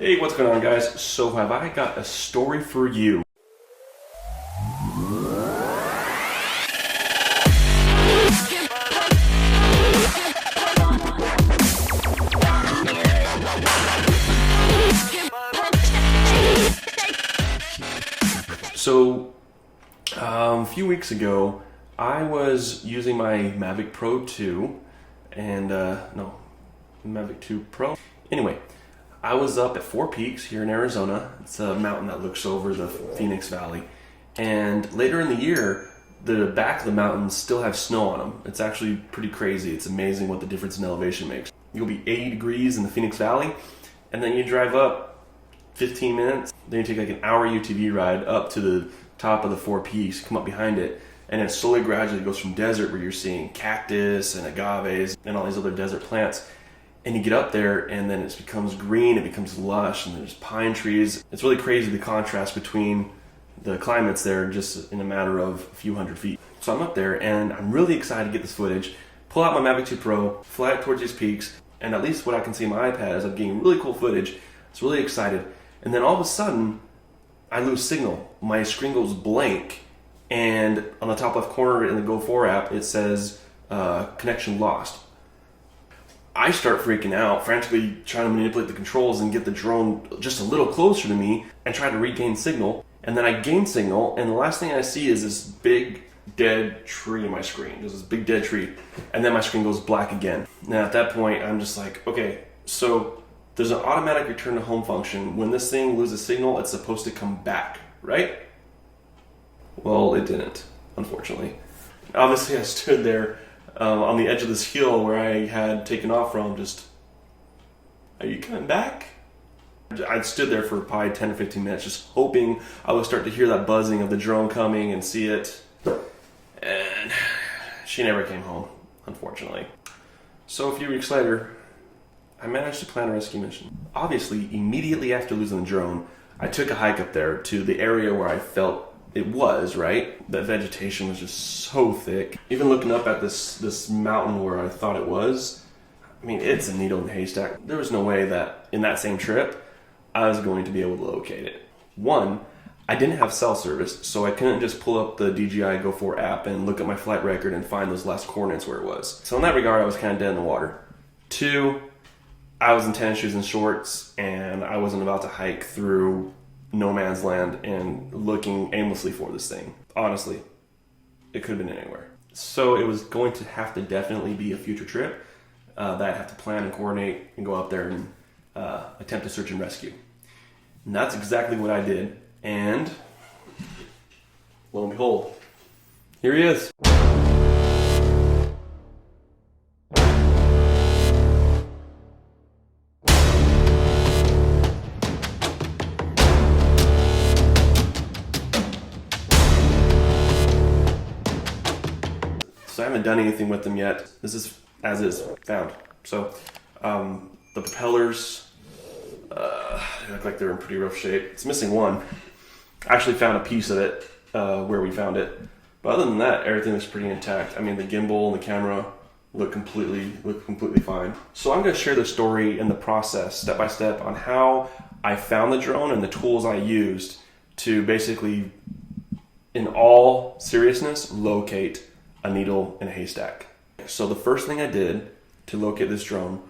Hey, what's going on, guys? So have I got a story for you. So, a few weeks ago, I was using my Mavic Pro 2, and, Mavic 2 Pro. Anyway, I was up at Four Peaks here in Arizona. It's a mountain that looks over the Phoenix Valley. And later in the year, the back of the mountains still have snow on them. It's actually pretty crazy. It's amazing what the difference in elevation makes. You'll be 80 degrees in the Phoenix Valley, and then you drive up 15 minutes, then you take like an hour UTV ride up to the top of the Four Peaks, come up behind it, and it slowly gradually goes from desert, where you're seeing cactus and agaves and all these other desert plants, and you get up there and then it becomes green, it becomes lush, and there's pine trees. It's really crazy the contrast between the climates there just in a matter of a few hundred feet. So I'm up there and I'm really excited to get this footage, pull out my Mavic 2 Pro, fly it towards these peaks, and at least what I can see on my iPad is I'm getting really cool footage. It's really excited. And then all of a sudden, I lose signal. My screen goes blank, and on the top left corner in the Go4 app, it says connection lost. I start freaking out, frantically trying to manipulate the controls and get the drone just a little closer to me and try to regain signal. And then I gain signal, and the last thing I see is this big dead tree in my screen. There's this big dead tree, and then my screen goes black again. Now at that point, I'm just like, okay, so there's an automatic return to home function. When this thing loses signal, it's supposed to come back, right? Well, it didn't, unfortunately. Obviously, I stood there on the edge of this hill where I had taken off from, just, are you coming back? I stood there for probably 10 to 15 minutes, just hoping I would start to hear that buzzing of the drone coming and see it. And she never came home, unfortunately. So a few weeks later, I managed to plan a rescue mission. Obviously, immediately after losing the drone, I took a hike up there to the area where I felt it was, right? The vegetation was just so thick. Even looking up at this mountain where I thought it was, I mean, it's a needle in a haystack. There was no way that in that same trip, I was going to be able to locate it. One, I didn't have cell service, so I couldn't just pull up the DJI Go4 app and look at my flight record and find those last coordinates where it was. So in that regard, I was kind of dead in the water. Two, I was in tennis shoes and shorts, and I wasn't about to hike through no man's land and looking aimlessly for this thing. Honestly, it could have been anywhere. So it was going to have to definitely be a future trip that I'd have to plan and coordinate and go up there and attempt to search and rescue. And that's exactly what I did. And lo and behold, here he is. So I haven't done anything with them yet. This is as is, found. So the propellers, they look like they're in pretty rough shape. It's missing one. I actually found a piece of it where we found it. But other than that, everything looks pretty intact. I mean, the gimbal and the camera look completely fine. So I'm going to share the story and the process, step by step, on how I found the drone and the tools I used to basically, in all seriousness, locate a needle in a haystack. So the first thing I did to locate this drone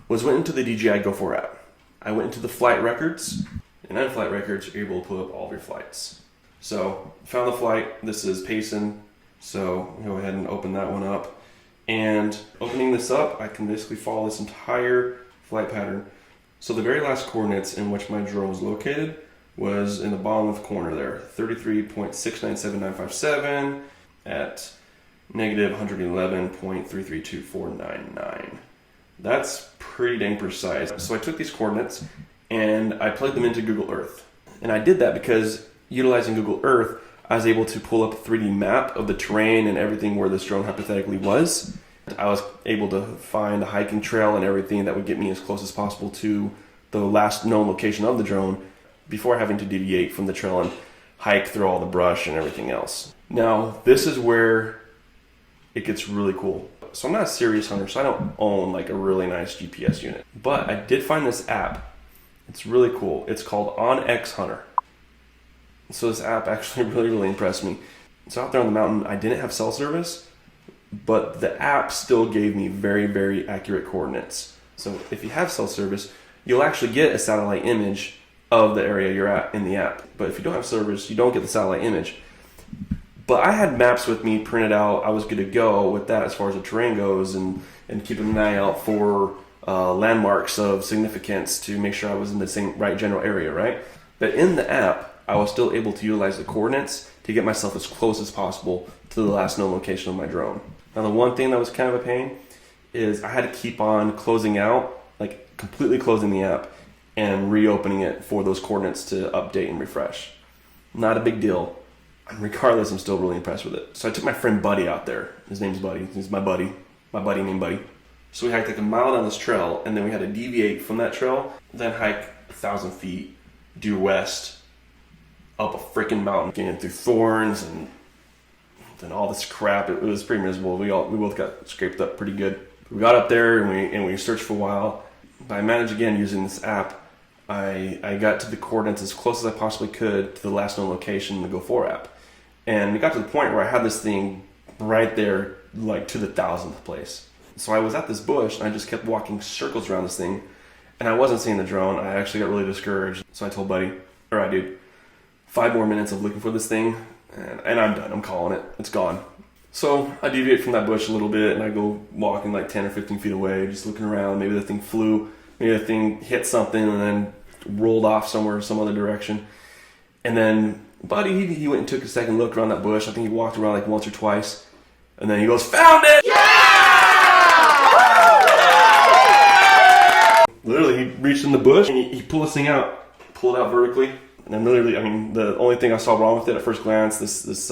was went into the DJI Go4 app. I went into the flight records, and on flight records, you're able to pull up all of your flights. So found the flight. This is Payson. So go ahead and open that one up. And opening this up, I can basically follow this entire flight pattern. So the very last coordinates in which my drone was located was in the bottom left corner there, 33.697.957 at negative 111.332499. That's pretty dang precise. So I took these coordinates and I plugged them into Google Earth. And I did that because utilizing Google Earth, I was able to pull up a 3D map of the terrain and everything where this drone hypothetically was. I was able to find a hiking trail and everything that would get me as close as possible to the last known location of the drone before having to deviate from the trail and hike through all the brush and everything else. Now, this is where it gets really cool. So I'm not a serious hunter, so I don't own like a really nice GPS unit. But I did find this app It's really cool. It's called OnX Hunter. So this app actually really impressed me. So out there on the mountain, I didn't have cell service, but the app still gave me very accurate coordinates. So if you have cell service, you'll actually get a satellite image of the area you're at in the app. But if you don't have service, you don't get the satellite image. But I had maps with me printed out. I was good to go with that as far as the terrain goes, and keeping an eye out for landmarks of significance to make sure I was in the same right general area, right? But in the app, I was still able to utilize the coordinates to get myself as close as possible to the last known location of my drone. Now, the one thing that was kind of a pain is I had to keep on closing out, like completely closing the app and reopening it for those coordinates to update and refresh. Not a big deal. Regardless, I'm still really impressed with it. So I took my friend Buddy out there. His name's Buddy. He's my buddy named Buddy. So we hiked like a mile down this trail, and then we had to deviate from that trail, then hike 1,000 feet due west up a freaking mountain, getting through thorns and all this crap. It was pretty miserable. We both got scraped up pretty good. We got up there and we searched for a while. But I managed again using this app. I got to the coordinates as close as I possibly could to the last known location in the Go4 app. And we got to the point where I had this thing right there, like to the 1,000th place. So I was at this bush and I just kept walking circles around this thing, and I wasn't seeing the drone. I actually got really discouraged. So I told Buddy, all right, dude, 5 more minutes of looking for this thing, and I'm done. I'm calling it. It's gone. So I deviate from that bush a little bit, and I go walking like 10 or 15 feet away, just looking around. Maybe the thing flew. Maybe the thing hit something and then rolled off somewhere, some other direction. And then Buddy, he went and took a second look around that bush. I think he walked around like once or twice. And then he goes, found it! Yeah! Literally, he reached in the bush and he pulled this thing out, pulled it out vertically. And then literally, I mean, the only thing I saw wrong with it at first glance, this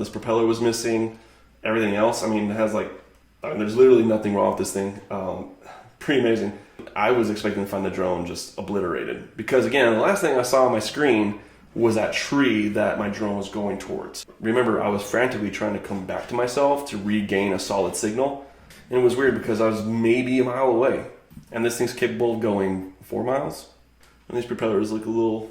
propeller was missing. Everything else, I mean, it has like, I mean, there's literally nothing wrong with this thing. Pretty amazing. I was expecting to find the drone just obliterated. Because again, the last thing I saw on my screen was that tree that my drone was going towards. Remember, I was frantically trying to come back to myself to regain a solid signal. And it was weird because I was maybe a mile away. And this thing's capable of going 4 miles. And these propellers look a little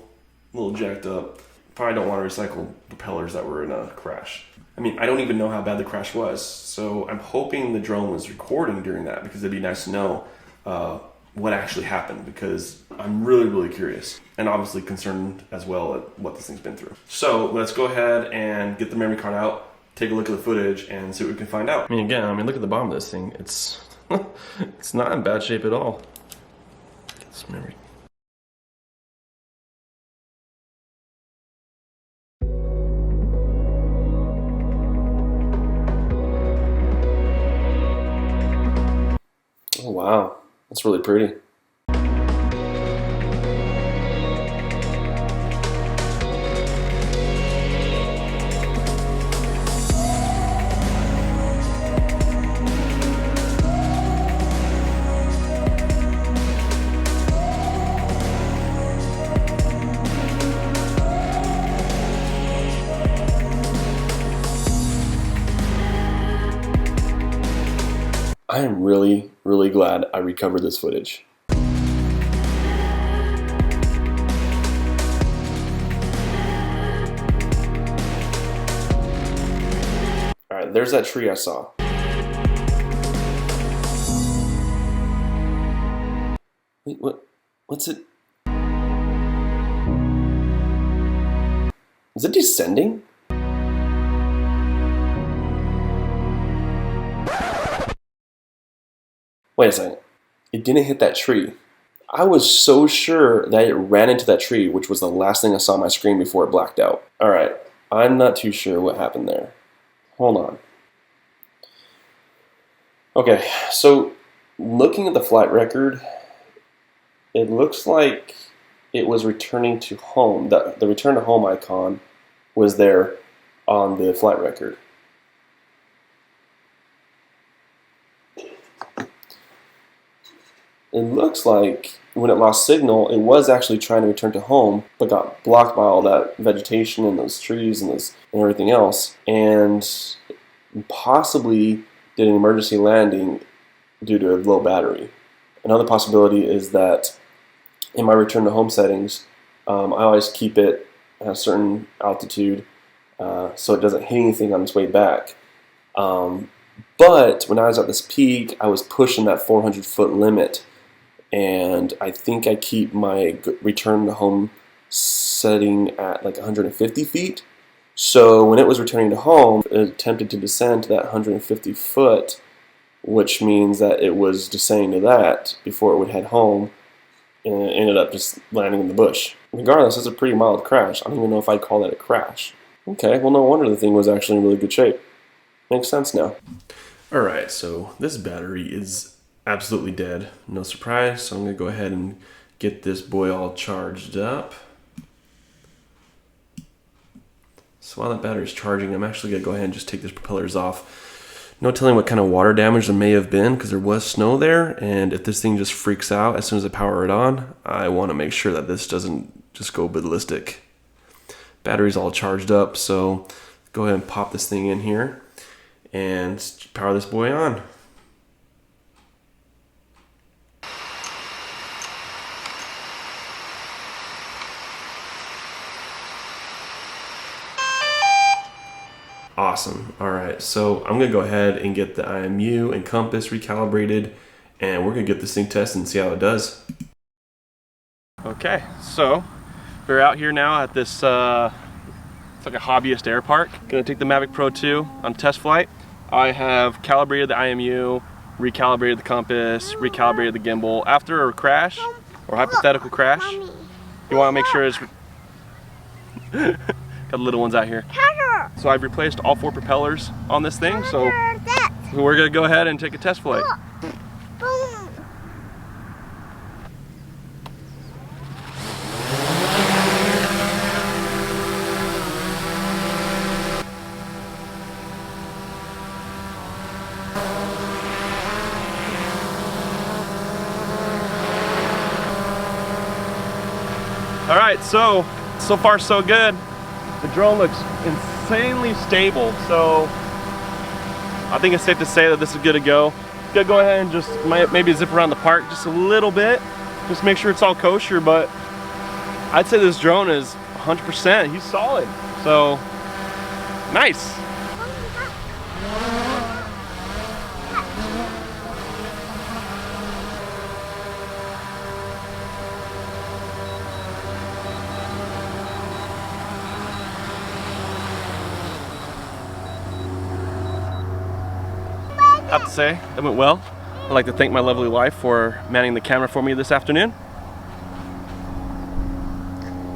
jacked up. Probably don't want to recycle propellers that were in a crash. I mean, I don't even know how bad the crash was. So I'm hoping the drone was recording during that, because it'd be nice to know what actually happened, because I'm really curious and obviously concerned as well at what this thing's been through. So let's go ahead and get the memory card out, take a look at the footage, and see what we can find out. I mean, again, look at the bottom of this thing. It's it's not in bad shape at all. Get this memory. Oh wow, that's really pretty. I am really glad I recovered this footage. Alright, there's that tree I saw. Wait, what's it? Is it descending? Wait a second. It didn't hit that tree. I was so sure that it ran into that tree, which was the last thing I saw on my screen before it blacked out. Alright, I'm not too sure what happened there. Hold on. Okay, so looking at the flight record, it looks like it was returning to home. The return to home icon was there on the flight record. It looks like when it lost signal, it was actually trying to return to home, but got blocked by all that vegetation and those trees and everything else, and possibly did an emergency landing due to a low battery. Another possibility is that in my return to home settings, I always keep it at a certain altitude so it doesn't hit anything on its way back. But when I was at this peak, I was pushing that 400-foot limit, and I think I keep my return to home setting at like 150 feet. So when it was returning to home, it attempted to descend to that 150 foot, which means that it was descending to that before it would head home, and it ended up just landing in the bush. Regardless, it's a pretty mild crash. I don't even know if I'd call that a crash. Okay, well, no wonder the thing was actually in really good shape. Makes sense now. Alright, so this battery is absolutely dead. No surprise, so I'm going to go ahead and get this boy all charged up. So while that battery's charging, I'm actually going to go ahead and just take these propellers off. No telling what kind of water damage there may have been, because there was snow there, and if this thing just freaks out as soon as I power it on, I want to make sure that this doesn't just go ballistic. Battery's all charged up, so go ahead and pop this thing in here and power this boy on. Awesome. Alright, so I'm going to go ahead and get the IMU and compass recalibrated, and we're going to get this thing tested and see how it does. Okay, so we're out here now at this, it's like a hobbyist air park. Going to take the Mavic Pro 2 on test flight. I have calibrated the IMU, recalibrated the compass, recalibrated the gimbal. After a crash, or hypothetical crash, you want to make sure it's... Got the little ones out here. So I've replaced all 4 propellers on this thing, so we're going to go ahead and take a test flight. Alright, so far so good. The drone looks insanely stable, so I think it's safe to say that this is good to go. Gonna go ahead and just maybe zip around the park just a little bit, just make sure it's all kosher, but I'd say this drone is 100%. He's solid, so nice. I have to say, that went well. I'd like to thank my lovely wife for manning the camera for me this afternoon.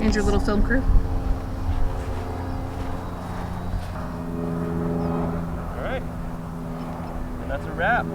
And your little film crew. All right, and that's a wrap.